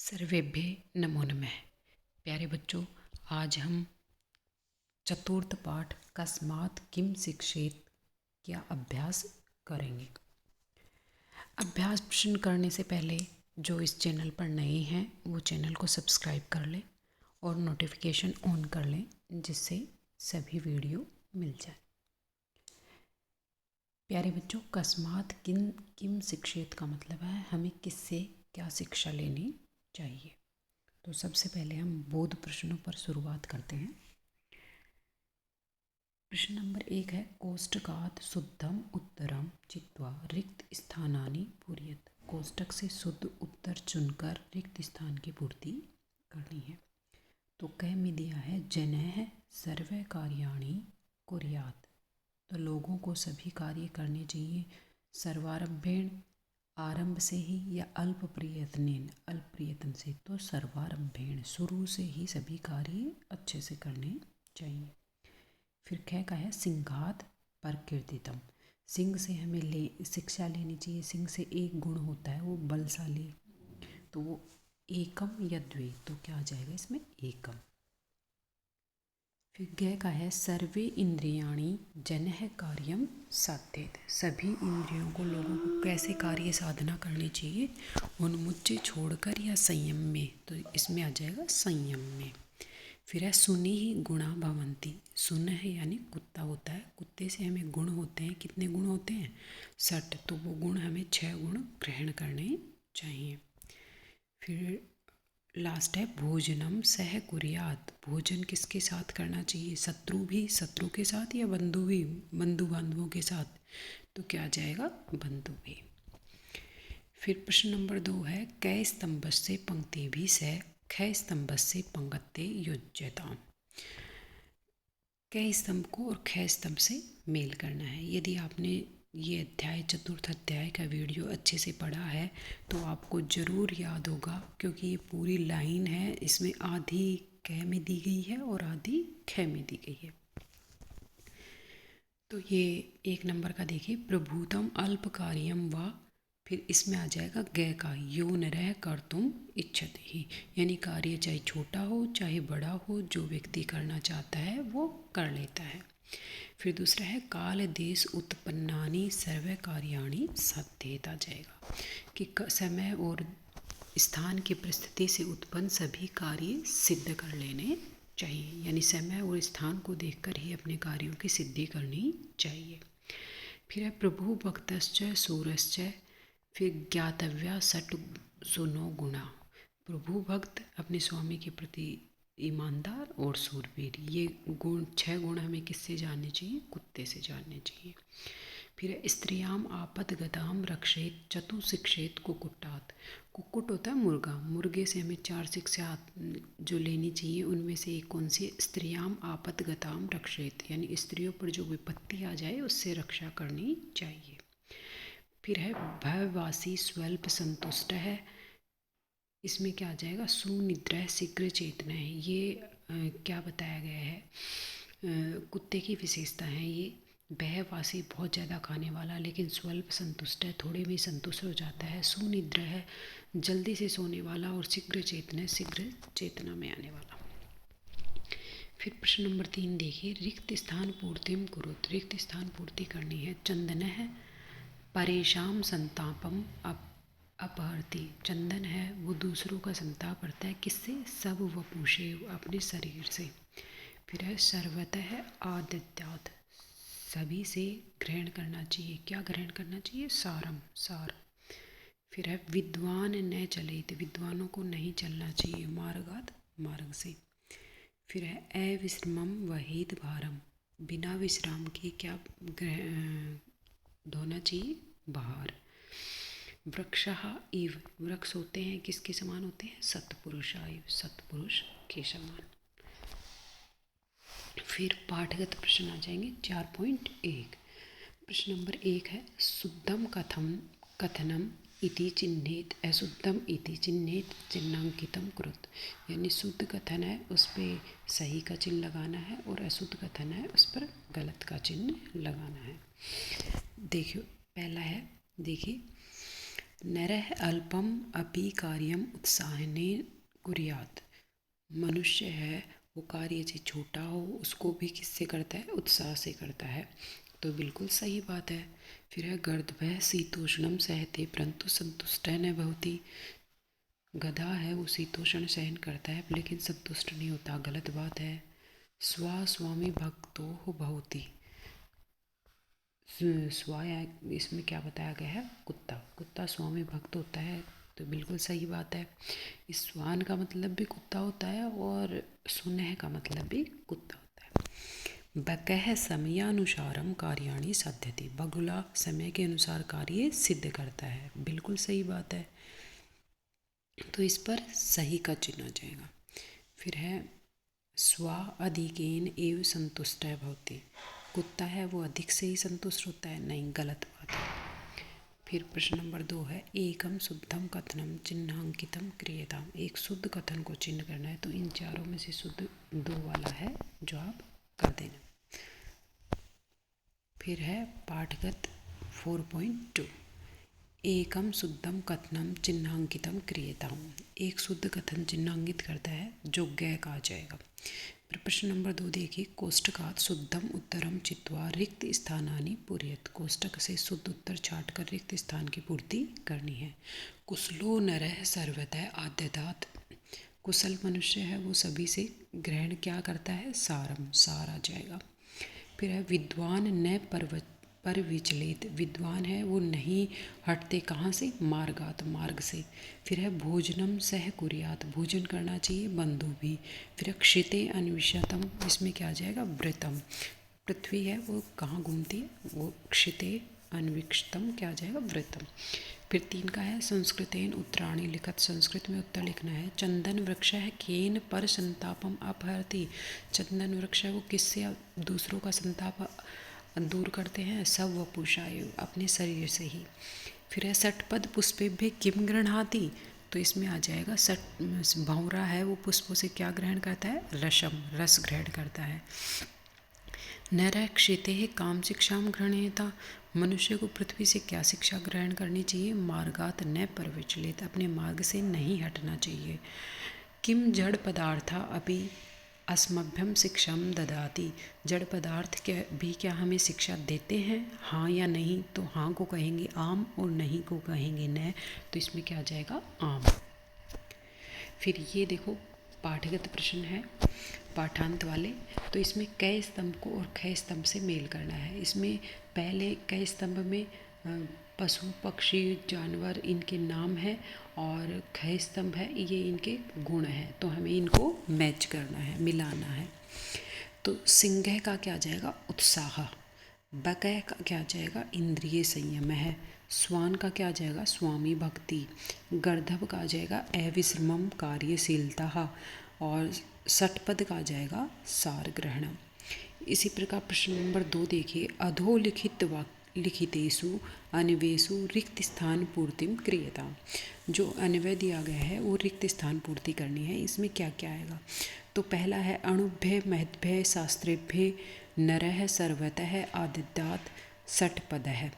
सर्वेभ्य नमो नमः। प्यारे बच्चों, आज हम चतुर्थ पाठ कस्मात् किम शिक्षेत का अभ्यास करेंगे। अभ्यास प्रश्न करने से पहले जो इस चैनल पर नए हैं वो चैनल को सब्सक्राइब कर लें और नोटिफिकेशन ऑन कर लें, जिससे सभी वीडियो मिल जाए। प्यारे बच्चों, कस्मात् किम शिक्षेत का मतलब है हमें किससे क्या शिक्षा लेनी चाहिए। तो सबसे पहले हम बोध प्रश्नों पर शुरुआत करते हैं। प्रश्न नंबर 1 है, कोष्टकात् शुद्धम उत्तरम चित्वा रिक्त स्थानानि पूरयेत्। कोष्टक से शुद्ध उत्तर चुनकर रिक्त स्थान की पूर्ति करनी है। तो कह में दिया है जनैः सर्वे कार्याणि कुर्यात्। तो लोगों को सभी कार्य करने चाहिए। सर्वारंभेण आरंभ से ही या अल्प प्रयत्नेन अल्प प्रयत्न से। तो सर्वारंभेण शुरू से ही सभी कार्य अच्छे से करने चाहिए। फिर ख का है सिंहात प्रकीर्तितम। सिंह से हमें शिक्षा लेनी चाहिए। सिंह से एक गुण होता है वो बलशाली, तो वो एकम या द्वे, तो क्या आ जाएगा इसमें एकम। फिर ग का है सर्वे इंद्रियाणि जनः कार्यम साध्येत। सभी इंद्रियों को लोगों को कैसे कार्य साधना करनी चाहिए, उन्मुच्य छोड़कर या संयम में, तो इसमें आ जाएगा संयम में। फिर है सुनि ही गुणा भवंती। सुन है यानी कुत्ता होता है, कुत्ते से हमें गुण होते हैं। कितने गुण होते हैं? 6। तो वो गुण हमें 6 गुण ग्रहण करने चाहिए। फिर लास्ट है भोजनम सह कुर्यात्। भोजन किसके साथ करना चाहिए? शत्रु के साथ या बंधु बांधवों के साथ, तो क्या आ जाएगा? बंधु भी। फिर प्रश्न नंबर 2 है, कै स्तंभस्य पंक्ति भी स ख स्तंभस्य पंक्ते योज्यताम्। कै स्तंभ को और ख स्तंभ से मेल करना है। यदि आपने ये अध्याय चतुर्थ अध्याय का वीडियो अच्छे से पढ़ा है तो आपको ज़रूर याद होगा, क्योंकि ये पूरी लाइन है। इसमें आधी क में दी गई है और आधी ख में दी गई है। तो ये 1 नंबर का देखिए, प्रभुतम अल्प कार्यम व, फिर इसमें आ जाएगा ग का यो नरः कर्तुम इच्छति ही। यानी कार्य चाहे छोटा हो चाहे बड़ा हो, जो व्यक्ति करना चाहता है वो कर लेता है। फिर दूसरा है काल देश उत्पन्नानि सर्व कार्याणि साध्येत। आ जाएगा कि समय और स्थान की परिस्थिति से उत्पन्न सभी कार्य सिद्ध कर लेने चाहिए। यानी समय और स्थान को देखकर ही अपने कार्यों की सिद्धि करनी चाहिए। फिर है प्रभु भक्तश्च सूरश्च, फिर ज्ञातव्या सट सुनो गुणा। प्रभु भक्त अपने स्वामी के प्रति ईमानदार और सूरवीर, ये गुण 6 गुण हमें किससे जानने चाहिए? कुत्ते से जानने चाहिए। फिर स्त्रियाम आपदगताम रक्षेत चतु शिक्षेत कुक्कुटात्। कुक्कुट होता है मुर्गा, मुर्गे से हमें 4 शिक्षा जो लेनी चाहिए। उनमें से एक कौन सी? स्त्रियाम आपदगताम रक्षेत, यानी स्त्रियों पर जो विपत्ति आ जाए उससे रक्षा करनी चाहिए। फिर है भयवासी स्वल्प संतुष्ट है। इसमें क्या आ जाएगा? सुनिद्रा शीघ्र चेतना है। ये क्या बताया गया है? कुत्ते की विशेषता है ये। भयवासी बहुत ज़्यादा खाने वाला, लेकिन स्वल्प संतुष्ट है, थोड़े में संतुष्ट हो जाता है। सुनिद्रा है, जल्दी से सोने वाला, और शीघ्र चेतना में आने वाला। फिर प्रश्न नंबर 3 देखिए, रिक्त स्थान पूर्तिम कुरुत। रिक्त स्थान पूर्ति करनी है। चंदन है परेशान संतापम अपहरती। चंदन है वो दूसरों का संताप करता है। किससे? सब वपुषे, अपने शरीर से। फिर है सर्वतः आदित्यात्। सभी से ग्रहण करना चाहिए। क्या ग्रहण करना चाहिए? सार। फिर है विद्वान न चलेत। विद्वानों को नहीं चलना चाहिए मार्गात्, मार्ग से। फिर है अविश्रमम वहेद भारम। बिना विश्राम के क्या धोना चाहिए? बाहर। वृक्षः इव। वृक्ष होते हैं किसके समान होते हैं? सत्पुरुषाइव, सत्पुरुष के समान। फिर पाठगत प्रश्न आ जाएंगे 4.1। प्रश्न नंबर 1 है, शुद्धम कथनम इति चिन्हित अशुद्धम इति चिन्हित चिन्हांकितम कुरुत। यानी शुद्ध कथन है उस पर सही का चिन्ह लगाना है, और अशुद्ध कथन है उस पर गलत का चिन्ह लगाना है। देखिए पहला है, देखिए नरः अल्पम अपि कार्यम उत्साहेन कुर्यात्। मनुष्य है वो कार्य चाहे छोटा हो उसको भी किससे करता है, उत्साह से करता है। तो बिल्कुल सही बात है। फिर है गर्दभः शीतोष्णम सहते परंतु संतुष्ट न भवति। गधा है वो शीतोष्ण सहन करता है लेकिन संतुष्ट नहीं होता, गलत बात है। स्वा स्वामी भक्तो भवति। स्वा इसमें क्या बताया गया है, कुत्ता। कुत्ता स्वामी भक्त होता है, तो बिल्कुल सही बात है। इस स्वान का मतलब भी कुत्ता होता है और सुनह का मतलब भी कुत्ता होता है। बकह समयानुसारम कार्याणि साध्यति। बगुला समय के अनुसार कार्य सिद्ध करता है, बिल्कुल सही बात है। तो इस पर सही का चिन्ह आ जाएगा। फिर है स्वा अधिकेन एव संतुष्ट भवति। कुत्ता है वो अधिक से ही संतुष्ट होता है, नहीं, गलत बात है। फिर प्रश्न नंबर 2 है एकम शुद्धम कथनम चिन्हांकितम क्रियताम। एक शुद्ध कथन को चिन्ह करना है, तो इन चारों में से शुद्ध 2 वाला है जो आप कर देना। फिर है पाठगत 4.2 एकम शुद्धम कथनम चिन्हांकितम क्रियताम। एक शुद्ध कथन चिन्हांकित करता है जो गय का आ जाएगा। फिर प्रश्न नंबर 2 देखिए कोष्टकात शुद्धम उत्तरम चित्वा रिक्त स्थानानि पूरयत। कोष्टक से शुद्ध उत्तर छाट कर रिक्त स्थान की पूर्ति करनी है। कुशलो नरः सर्वतः आद्यतात। कुशल मनुष्य है वो सभी से ग्रहण क्या करता है, सारम, सार आ जाएगा। फिर है विद्वान न पर विचलित। विद्वान है वो नहीं हटते कहाँ से, मार्गात, मार्ग से। फिर है भोजनम सह कुर्यात। भोजन करना चाहिए बंधु भी। फिर क्षिते अन्विषतम, इसमें क्या आ जाएगा, व्रतम। पृथ्वी है वो कहाँ घूमती है, वो क्षिते अन्विक्षतम क्या आ जाएगा, व्रतम। फिर 3 का है संस्कृतेन उत्तराणि लिखत। संस्कृत में उत्तर लिखना है। चंदन वृक्ष है केन पर संतापम अपहरति। चंदन वृक्ष है वो किससे दूसरों का संताप दूर करते हैं, सब वपुषायु, अपने शरीर से ही। फिर है षटपद पुष्पेभ्य किम गृह्णाति। तो इसमें आ जाएगा सट, भंवरा है वो पुष्पों से क्या ग्रहण करता है, रसम, रस ग्रहण करता है। नर क्षिते काम शिक्षा ग्रहणीयता। मनुष्य को पृथ्वी से क्या शिक्षा ग्रहण करनी चाहिए, मार्गात न परविचलित, अपने मार्ग से नहीं हटना चाहिए। किम जड़ पदार्था अभी अस्मभ्यम शिक्षा ददाति। जड़ पदार्थ क्या हमें शिक्षा देते हैं, हाँ या नहीं। तो हाँ को कहेंगे आम और नहीं को कहेंगे न। तो इसमें क्या आ जाएगा, आम। फिर ये देखो पाठगत प्रश्न है पाठांत वाले। तो इसमें कै स्तंभ को और ख स्तंभ से मेल करना है। इसमें पहले कै स्तंभ में पशु पक्षी जानवर इनके नाम है और ख स्तंभ है ये इनके गुण हैं। तो हमें इनको मैच करना है, मिलाना है। तो सिंह का क्या जाएगा, उत्साह। बकह का क्या जाएगा, इंद्रिय संयम है। स्वान का क्या जाएगा, स्वामी भक्ति। गर्दभ का जाएगा अविश्रमम कार्यशीलता। और षटपद का जाएगा सार ग्रहण। इसी प्रकार प्रश्न नंबर 2 देखिए अधोलिखित लिखितेषु अन्वेषु रिक्त स्थान पूर्तिम क्रियता। जो अन्वय दिया गया है वो रिक्त स्थान पूर्ति करनी है। इसमें क्या क्या आएगा, तो पहला है अणुभ्य महद्भ्य शास्त्रेभ्य नरः सर्वतः आदित्यात् षटपदः।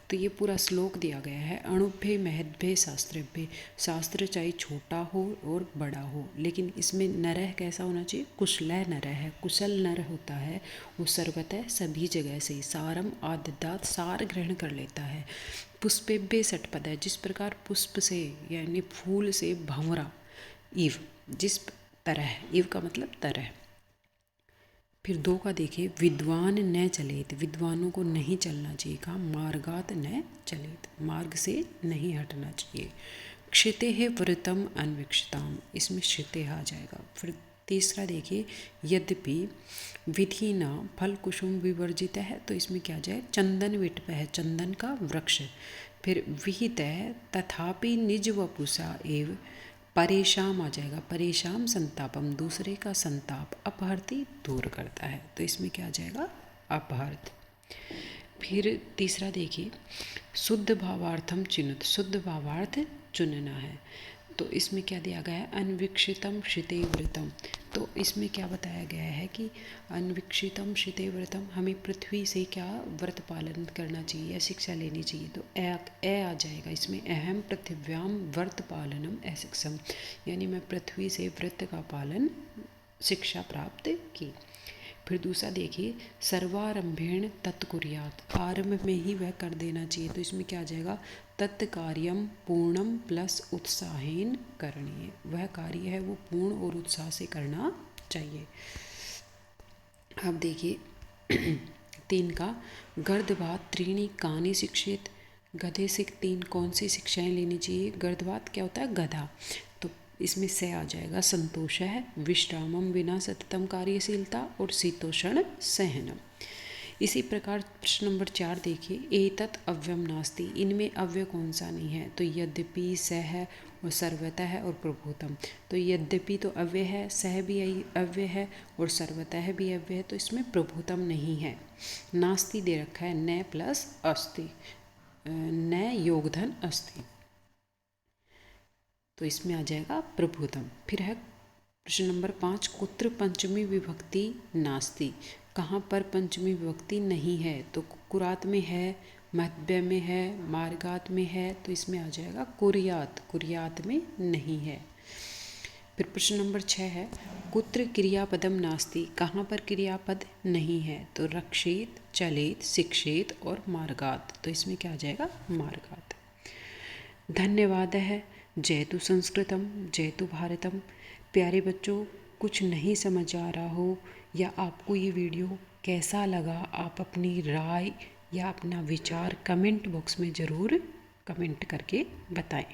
तो ये पूरा श्लोक दिया गया है। अणुभ्य महद्भ्य शास्त्रेभ्य, शास्त्र चाहे छोटा हो और बड़ा हो, लेकिन इसमें नरः कैसा होना चाहिए, कुशलः नरः है, कुशल नर होता है वो सर्वतः सभी जगह से सारम आदित्यात् सार ग्रहण कर लेता है। पुष्पेभ्य षटपद है, जिस प्रकार पुष्प से यानी फूल से भंवरा, इव, जिस तरह, इव का मतलब तरह। फिर 2 का देखिए विद्वान न चलेत। विद्वानों को नहीं चलना चाहिए, कहा मार्गात न चलेत, मार्ग से नहीं हटना चाहिए। क्षिते है व्रतम अन्विक्षताम, इसमें क्षिते आ जाएगा। फिर 3 देखिए यद्यपि विधि न फल कुसुम विवर्जित है। तो इसमें क्या जाए, चंदन विटप है, चंदन का वृक्ष। फिर विहित है तथापि निज वपुषा एव परेशान आ जाएगा, परेशान संतापम, दूसरे का संताप अपहरती दूर करता है। तो इसमें क्या आ जाएगा, अपहर्त। फिर 3 देखिए शुद्ध भावार्थम चिन्हित, शुद्ध भावार्थ चुनना है। तो इसमें क्या दिया गया है, अन्वीक्षितम शिते व्रतम। तो इसमें क्या बताया गया है कि अन्वीक्षितम शिते व्रतम, हमें पृथ्वी से क्या व्रत पालन करना चाहिए या शिक्षा लेनी चाहिए। तो ए आ जाएगा इसमें, अहम पृथिव्याम व्रत पालनम अशिक्षम, यानी मैं पृथ्वी से व्रत का पालन शिक्षा प्राप्त की। फिर दूसरा देखिए, सर्वारंभेण तत्कुर्यात, आरंभ में ही वह कर देना चाहिए। तो इसमें क्या आ जाएगा, तत्कार्यम पूर्णम प्लस उत्साहेन करणीय, वह कार्य है वो पूर्ण और उत्साह से करना चाहिए। अब देखिए 3 का, गर्दवात त्रीणी कानि शिक्षित, गधे से 3 कौन सी शिक्षाएं लेनी चाहिए। गर्दवात क्या होता है, गधा। तो इसमें से आ जाएगा संतोष है, विश्रामम विना सततम कार्यशीलता, और शीतोषण सहनम। इसी प्रकार प्रश्न नंबर 4 देखिए, एतत् अव्यम नास्ति, इनमें अव्यय कौन सा नहीं है। तो यद्यपि, सह है और सर्वतः है और प्रभुतम। तो यद्यपि तो अव्यय है, सह भी अव्यय है और सर्वतः भी अव्यय है, तो इसमें प्रभुतम नहीं है। नास्ति दे रखा है, न प्लस अस्ति, न योगधन अस्ति, तो इसमें आ जाएगा प्रभुतम। फिर है प्रश्न नंबर 5, कुत्र पंचमी विभक्ति नास्ति, कहाँ पर पंचमी विभक्ति नहीं है। तो कुरात में है, मध्य में है, मार्गात में है, तो इसमें आ जाएगा कुरियात, कुरियात में नहीं है। फिर प्रश्न नंबर 6 है, कुत्र क्रियापदम नास्ति, कहाँ पर क्रियापद नहीं है। तो रक्षेत, चलेत, शिक्षेत और मार्गात, तो इसमें क्या आ जाएगा, मार्गात। धन्यवाद है, जयतु संस्कृतम जयतु भारतम। प्यारे बच्चों, कुछ नहीं समझ आ रहा हो या आपको ये वीडियो कैसा लगा, आप अपनी राय या अपना विचार कमेंट बॉक्स में ज़रूर कमेंट करके बताएं।